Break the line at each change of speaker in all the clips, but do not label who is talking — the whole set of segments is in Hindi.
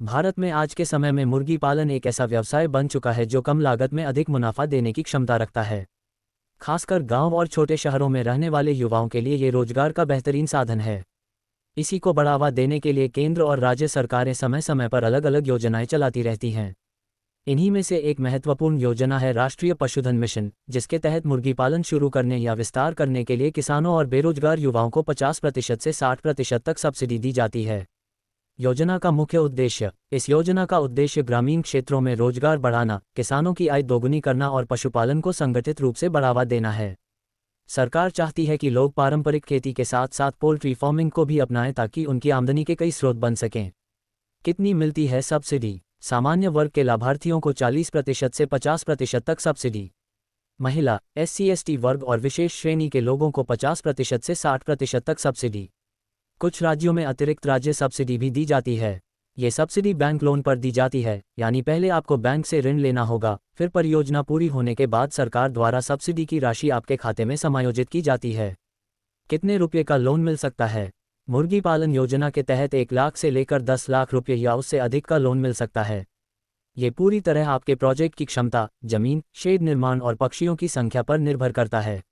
भारत में आज के समय में मुर्गी पालन एक ऐसा व्यवसाय बन चुका है जो कम लागत में अधिक मुनाफा देने की क्षमता रखता है। खासकर गांव और छोटे शहरों में रहने वाले युवाओं के लिए ये रोजगार का बेहतरीन साधन है। इसी को बढ़ावा देने के लिए केंद्र और राज्य सरकारें समय समय पर अलग अलग योजनाएं चलाती रहती हैं। इन्हीं में से एक महत्वपूर्ण योजना है राष्ट्रीय पशुधन मिशन, जिसके तहत मुर्गी पालन शुरू करने या विस्तार करने के लिए किसानों और बेरोजगार युवाओं को 50% से 60% तक सब्सिडी दी जाती है। योजना का मुख्य उद्देश्य इस योजना का उद्देश्य ग्रामीण क्षेत्रों में रोजगार बढ़ाना, किसानों की आय दोगुनी करना और पशुपालन को संगठित रूप से बढ़ावा देना है। सरकार चाहती है कि लोग पारंपरिक खेती के साथ साथ पोल्ट्री फार्मिंग को भी अपनाएं ताकि उनकी आमदनी के कई स्रोत बन सकें। कितनी मिलती है सब्सिडी? सामान्य वर्ग के लाभार्थियों को 40% से 50% तक सब्सिडी। महिला, SC/ST वर्ग और विशेष श्रेणी के लोगों को 50% से 60% तक सब्सिडी। कुछ राज्यों में अतिरिक्त राज्य सब्सिडी भी दी जाती है। ये सब्सिडी बैंक लोन पर दी जाती है, यानी पहले आपको बैंक से ऋण लेना होगा, फिर परियोजना पूरी होने के बाद सरकार द्वारा सब्सिडी की राशि आपके खाते में समायोजित की जाती है। कितने रुपये का लोन मिल सकता है? मुर्गी पालन योजना के तहत 1 लाख से लेकर 10 लाख रुपये या उससे अधिक का लोन मिल सकता है। ये पूरी तरह आपके प्रोजेक्ट की क्षमता, जमीन, शेड निर्माण और पक्षियों की संख्या पर निर्भर करता है।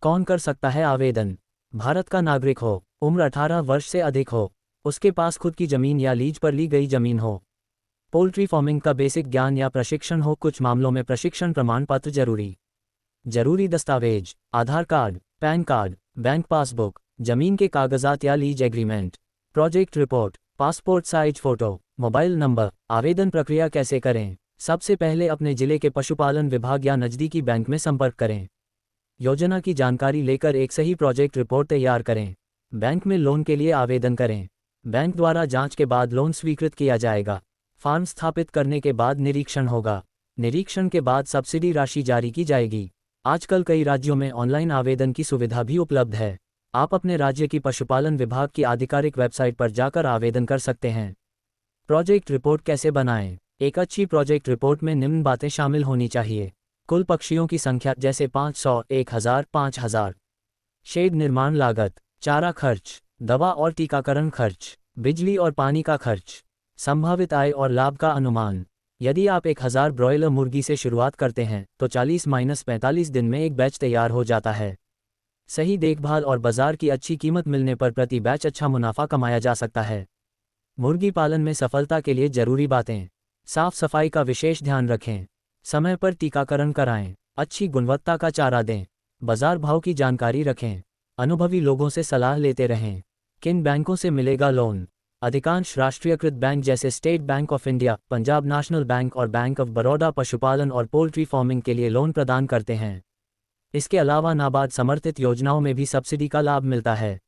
कौन कर सकता है आवेदन? भारत का नागरिक हो, उम्र 18 वर्ष से अधिक हो, उसके पास खुद की जमीन या लीज पर ली गई जमीन हो, पोल्ट्री फार्मिंग का बेसिक ज्ञान या प्रशिक्षण हो। कुछ मामलों में प्रशिक्षण प्रमाण पत्र जरूरी दस्तावेज: Aadhaar card, PAN card, bank passbook, जमीन के कागजात या lease agreement, project report, passport size photo, mobile number. आवेदन प्रक्रिया कैसे करें? सबसे पहले अपने जिले के पशुपालन विभाग या नज़दीकी बैंक में संपर्क करें। योजना की जानकारी लेकर एक सही प्रोजेक्ट रिपोर्ट तैयार करें। बैंक में लोन के लिए आवेदन करें। बैंक द्वारा जांच के बाद लोन स्वीकृत किया जाएगा। फॉर्म स्थापित करने के बाद निरीक्षण होगा। निरीक्षण के बाद सब्सिडी राशि जारी की जाएगी। आजकल कई राज्यों में ऑनलाइन आवेदन की सुविधा भी उपलब्ध है। आप अपने राज्य की पशुपालन विभाग की आधिकारिक वेबसाइट पर जाकर आवेदन कर सकते हैं। प्रोजेक्ट रिपोर्ट कैसे बनाएं? एक अच्छी प्रोजेक्ट रिपोर्ट में निम्न बातें शामिल होनी चाहिए: कुल पक्षियों की संख्या जैसे 500, 1000, 5000, शेड निर्माण लागत, चारा खर्च, दवा और टीकाकरण खर्च, बिजली और पानी का खर्च, संभावित आय और लाभ का अनुमान। यदि आप 1000 ब्रॉयलर मुर्गी से शुरुआत करते हैं तो 40-45 दिन में एक बैच तैयार हो जाता है। सही देखभाल और बाजार की अच्छी कीमत मिलने पर प्रति बैच अच्छा मुनाफा कमाया जा सकता है। मुर्गी पालन में सफलता के लिए जरूरी बातें: साफ सफाई का विशेष ध्यान रखें, समय पर टीकाकरण कराएं, अच्छी गुणवत्ता का चारा दें, बाजार भाव की जानकारी रखें, अनुभवी लोगों से सलाह लेते रहें। किन बैंकों से मिलेगा लोन? अधिकांश राष्ट्रीयकृत बैंक जैसे state bank of India, Punjab national bank और बैंक ऑफ बड़ौदा पशुपालन और पोल्ट्री फार्मिंग के लिए लोन प्रदान करते हैं। इसके अलावा नाबार्ड समर्थित योजनाओं में भी सब्सिडी का लाभ मिलता है।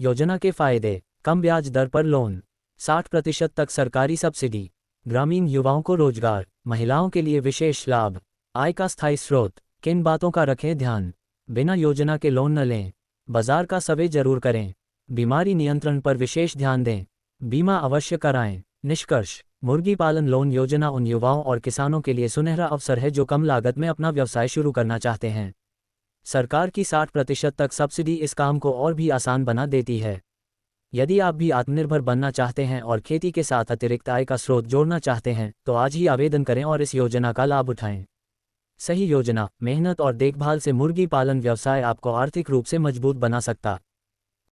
योजना के फायदे: कम ब्याज दर पर लोन, 60% तक सरकारी सब्सिडी, ग्रामीण युवाओं को रोजगार, महिलाओं के लिए विशेष लाभ, आय का स्थायी स्रोत। किन बातों का रखें ध्यान? बिना योजना के लोन न लें, बाजार का सर्वे जरूर करें, बीमारी नियंत्रण पर विशेष ध्यान दें, बीमा अवश्य कराएं। निष्कर्ष: मुर्गी पालन लोन योजना उन युवाओं और किसानों के लिए सुनहरा अवसर है जो कम लागत में अपना व्यवसाय शुरू करना चाहते हैं। सरकार की 60% तक सब्सिडी इस काम को और भी आसान बना देती है। यदि आप भी आत्मनिर्भर बनना चाहते हैं और खेती के साथ अतिरिक्त आय का स्रोत जोड़ना चाहते हैं तो आज ही आवेदन करें और इस योजना का लाभ उठाएं। सही योजना, मेहनत और देखभाल से मुर्गी पालन व्यवसाय आपको आर्थिक रूप से मजबूत बना सकता